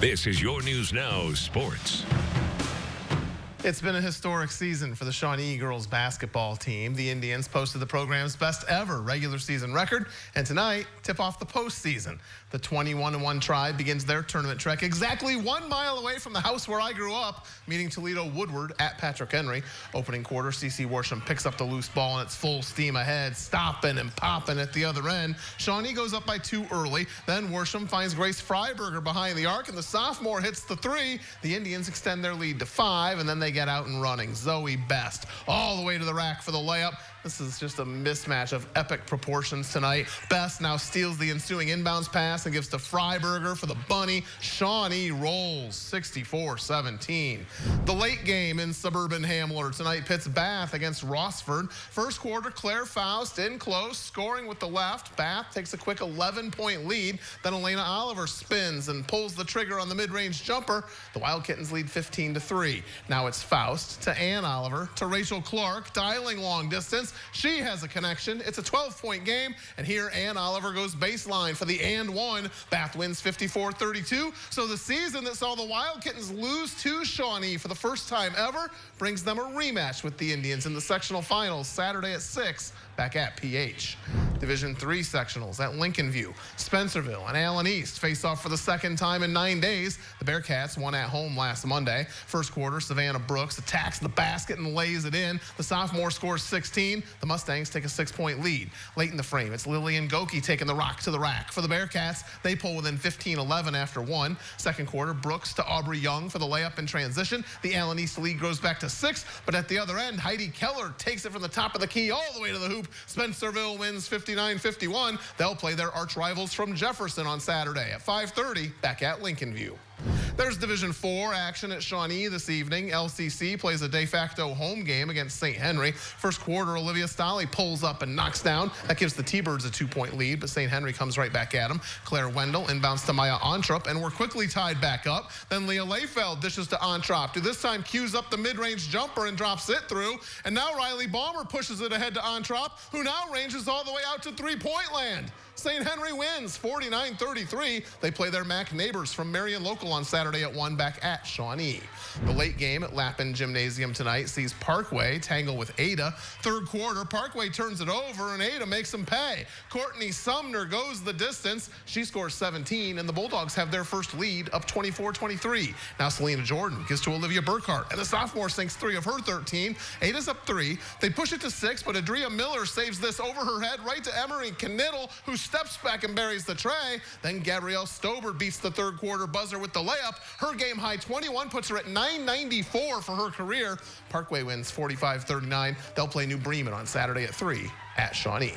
This is your News Now Sports. It's been a historic season for the Shawnee girls basketball team. The Indians posted the program's best ever regular season record, and tonight tip off the postseason. The 21-1 Tribe begins their tournament trek exactly 1 mile away from the house where I grew up, meeting Toledo Woodward at Patrick Henry. Opening quarter, CC Worsham picks up the loose ball and it's full steam ahead, stopping and popping at the other end. Shawnee goes up by 2 early. Then Worsham finds Grace Freiberger behind the arc, and the sophomore hits the 3. The Indians extend their lead to 5, and then they get out and running. Zoe Best all the way to the rack for the layup. This is just a mismatch of epic proportions tonight. Best now steals the ensuing inbounds pass and gives to Freiberger for the bunny. Shawnee rolls 64-17. The late game in suburban Hamler tonight pits Bath against Rossford. First quarter, Claire Faust in close, scoring with the left. Bath takes a quick 11-point lead. Then Elena Oliver spins and pulls the trigger on the mid-range jumper. The Wild Kittens lead 15-3. Now it's Faust to Ann Oliver to Rachel Clark, dialing long distance. She has a connection. It's a 12-point game, and here Ann Oliver goes baseline for the and one. Bath wins 54-32. So the season that saw the Wild Kittens lose to Shawnee for the first time ever brings them a rematch with the Indians in the sectional finals Saturday at 6 back at PH. Division III sectionals at Lincoln View. Spencerville and Allen East face off for the second time in 9 days. The Bearcats won at home last Monday. First quarter, Savannah Brooks attacks the basket and lays it in. The sophomore scores 16. The Mustangs take a 6-point lead. Late in the frame, it's Lillian Goki taking the rock to the rack. For the Bearcats, they pull within 15-11 after 1. Second quarter, Brooks to Aubrey Young for the layup in transition. The Allen East lead grows back to 6, but at the other end, Heidi Keller takes it from the top of the key all the way to the hoop. Spencerville wins 59-51. They'll play their arch rivals from Jefferson on Saturday at 5:30 back at Lincoln View. There's Division IV action at Shawnee this evening. LCC plays a de facto home game against St. Henry. First quarter, Olivia Stolley pulls up and knocks down. That gives the T-Birds a 2-point lead, but St. Henry comes right back at them. Claire Wendell inbounds to Maya Ontrup, and we're quickly tied back up. Then Leah Layfeld dishes to Ontrup, who this time cues up the mid-range jumper and drops it through. And now Riley Balmer pushes it ahead to Ontrup, who now ranges all the way out to three-point land. St. Henry wins 49-33. They play their MAC neighbors from Marion Local on Saturday at 1 back at Shawnee. The late game at Lappin Gymnasium tonight sees Parkway tangle with Ada. Third quarter, Parkway turns it over and Ada makes them pay. Courtney Sumner goes the distance. She scores 17, and the Bulldogs have their first lead up 24-23. Now Selena Jordan gives to Olivia Burkhart, and the sophomore sinks 3 of her 13. Ada's up 3. They push it to 6, but Adria Miller saves this over her head right to Emery Knittel, who steps back and buries the tray. Then Gabrielle Stober beats the third quarter buzzer with the layup. Her game high 21 puts her at 994 for her career. Parkway wins 45-39. They'll play New Bremen on Saturday at 3 at Shawnee.